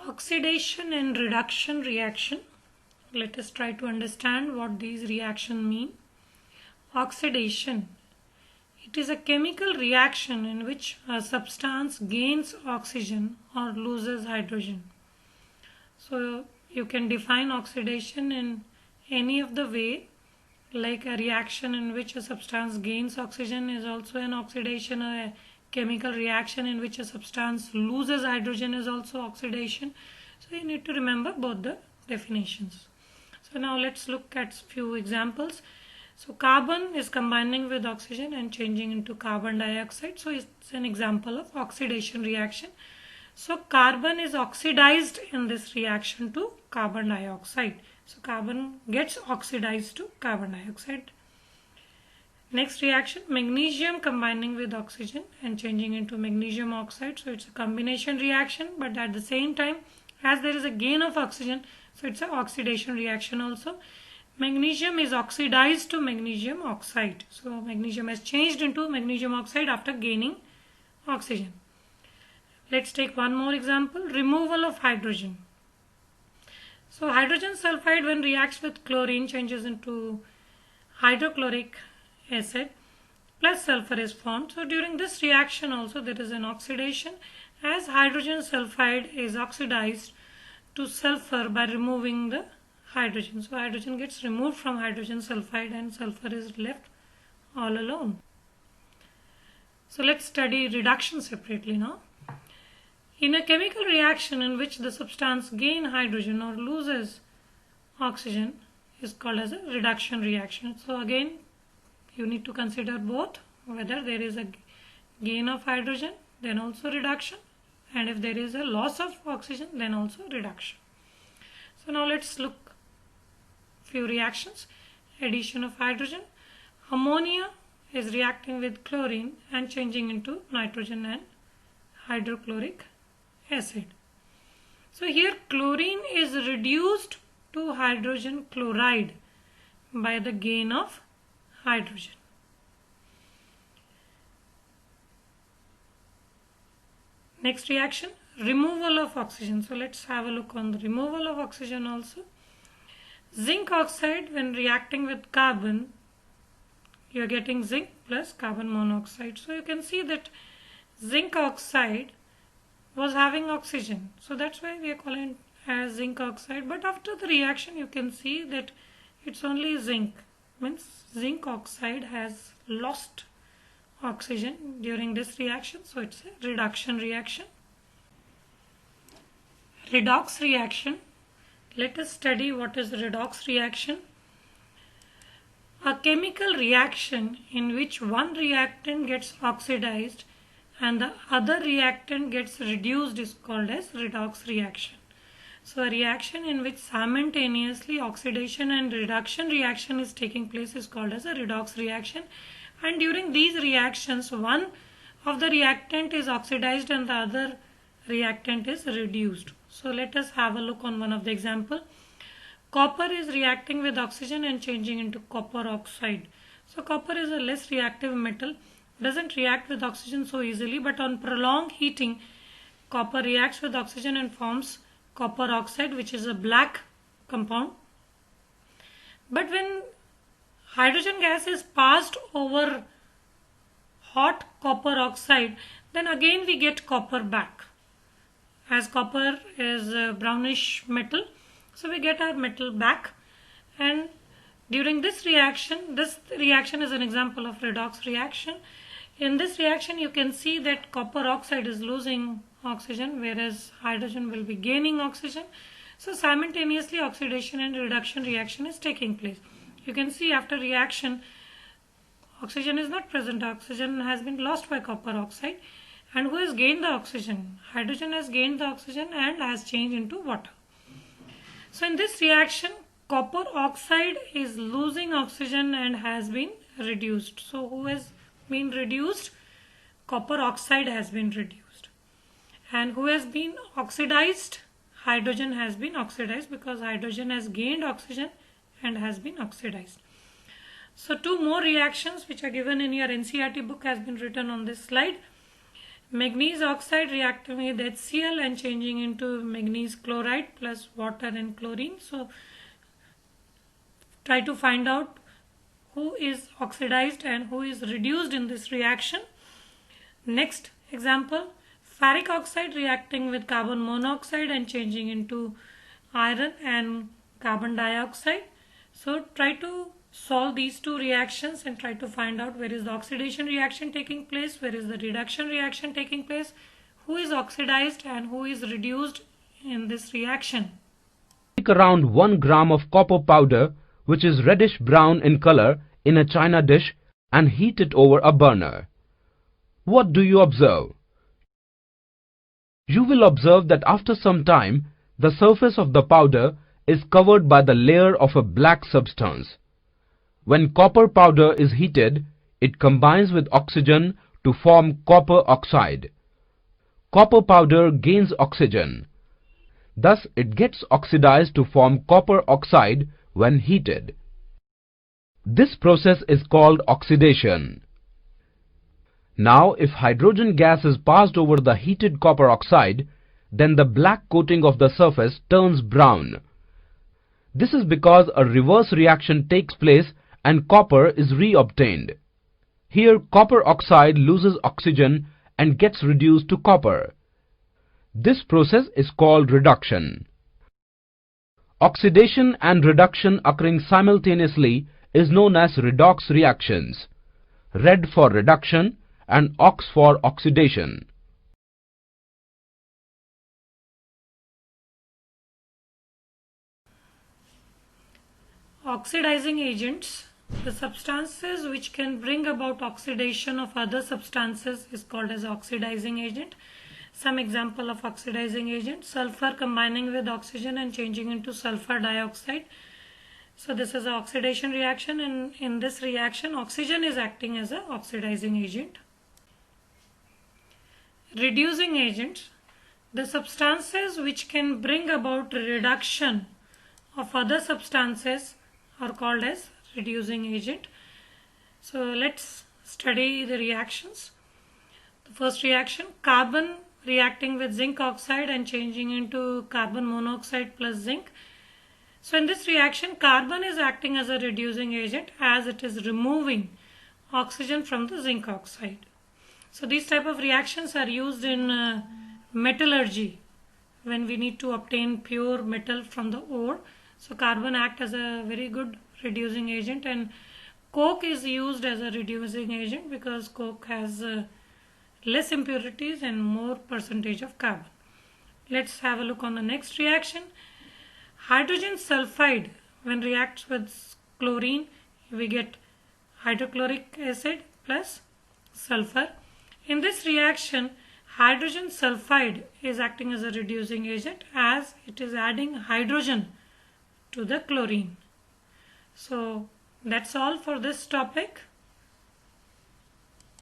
Oxidation and reduction reaction. Let us try to understand what these reactions mean. Oxidation. It is a chemical reaction in which a substance gains oxygen or loses hydrogen. So you can define oxidation in any of the way, like a reaction in which a substance gains oxygen is also an oxidation. A chemical reaction in which a substance loses hydrogen is also oxidation. So you need to remember both the definitions. So now let's look at few examples. So carbon is combining with oxygen and changing into carbon dioxide. So it's an example of oxidation reaction. So carbon is oxidized in this reaction to carbon dioxide. So carbon gets oxidized to carbon dioxide. Next reaction, magnesium combining with oxygen and changing into magnesium oxide. So it's a combination reaction, but at the same time, as there is a gain of oxygen, so it's an oxidation reaction also. Magnesium is oxidized to magnesium oxide. So magnesium has changed into magnesium oxide after gaining oxygen. Let's take one more example, removal of hydrogen. So hydrogen sulfide when reacts with chlorine changes into hydrochloric acid plus sulfur is formed. So during this reaction also there is an oxidation as hydrogen sulfide is oxidized to sulfur by removing the hydrogen. So hydrogen gets removed from hydrogen sulfide and sulfur is left all alone. So let's study reduction separately now. In a chemical reaction in which the substance gains hydrogen or loses oxygen is called as a reduction reaction. So again you need to consider both, whether there is a gain of hydrogen then also reduction, and if there is a loss of oxygen then also reduction. So now let's look few reactions. Addition of hydrogen. Ammonia is reacting with chlorine and changing into nitrogen and hydrochloric acid. So here chlorine is reduced to hydrogen chloride by the gain of hydrogen. Next reaction, removal of oxygen. So let's have a look on the removal of oxygen also. Zinc oxide when reacting with carbon, you are getting zinc plus carbon monoxide. So you can see that zinc oxide was having oxygen. So that's why we are calling it as zinc oxide. But after the reaction you can see that it's only zinc. Means zinc oxide has lost oxygen during this reaction. So it's a reduction reaction. Redox reaction. Let us study what is redox reaction. A chemical reaction in which one reactant gets oxidized and the other reactant gets reduced is called as redox reaction. So a reaction in which simultaneously oxidation and reduction reaction is taking place is called as a redox reaction, and during these reactions one of the reactant is oxidized and the other reactant is reduced. So let us have a look on one of the example. Copper is reacting with oxygen and changing into copper oxide. So copper is a less reactive metal, doesn't react with oxygen so easily, but on prolonged heating copper reacts with oxygen and forms copper oxide, which is a black compound. But when hydrogen gas is passed over hot copper oxide, then again we get copper back. As copper is a brownish metal, so we get our metal back, and during this reaction is an example of redox reaction. In this reaction you can see that copper oxide is losing oxygen whereas hydrogen will be gaining oxygen. So simultaneously oxidation and reduction reaction is taking place. You can see after reaction oxygen is not present, oxygen has been lost by copper oxide, and who has gained the oxygen? Hydrogen has gained the oxygen and has changed into water. So in this reaction copper oxide is losing oxygen and has been reduced. So who has been reduced? Copper oxide has been reduced. And who has been oxidized? Hydrogen has been oxidized because hydrogen has gained oxygen and has been oxidized. So two more reactions which are given in your NCERT book has been written on this slide. Manganese oxide reacting with HCl and changing into manganese chloride plus water and chlorine. So try to find out who is oxidized and who is reduced in this reaction. Next example, ferric oxide reacting with carbon monoxide and changing into iron and carbon dioxide. So try to solve these two reactions and try to find out where is the oxidation reaction taking place, where is the reduction reaction taking place, who is oxidized and who is reduced in this reaction. Take around 1 gram of copper powder, which is reddish brown in color, in a china dish and heat it over a burner. What do you observe? You will observe that after some time, the surface of the powder is covered by the layer of a black substance. When copper powder is heated, it combines with oxygen to form copper oxide. Copper powder gains oxygen. Thus, it gets oxidized to form copper oxide when heated. This process is called oxidation. Now, if hydrogen gas is passed over the heated copper oxide, then the black coating of the surface turns brown. This is because a reverse reaction takes place and copper is reobtained. Here, copper oxide loses oxygen and gets reduced to copper. This process is called reduction. Oxidation and reduction occurring simultaneously is known as redox reactions. Red for reduction and ox for oxidation. Oxidizing agents, the substances which can bring about oxidation of other substances, is called as oxidizing agent. Some example of oxidizing agent: sulfur combining with oxygen and changing into sulfur dioxide. So this is an oxidation reaction, and in this reaction oxygen is acting as an oxidizing agent. Reducing agents, the substances which can bring about reduction of other substances are called as reducing agent. So let's study the reactions. The first reaction, carbon reacting with zinc oxide and changing into carbon monoxide plus zinc. So in this reaction, carbon is acting as a reducing agent as it is removing oxygen from the zinc oxide. So these type of reactions are used in metallurgy when we need to obtain pure metal from the ore. So carbon acts as a very good reducing agent, and coke is used as a reducing agent because coke has less impurities and more percentage of carbon. Let's have a look on the next reaction. Hydrogen sulfide, when reacts with chlorine, we get hydrochloric acid plus sulfur. In this reaction, hydrogen sulfide is acting as a reducing agent as it is adding hydrogen to the chlorine. So that's all for this topic.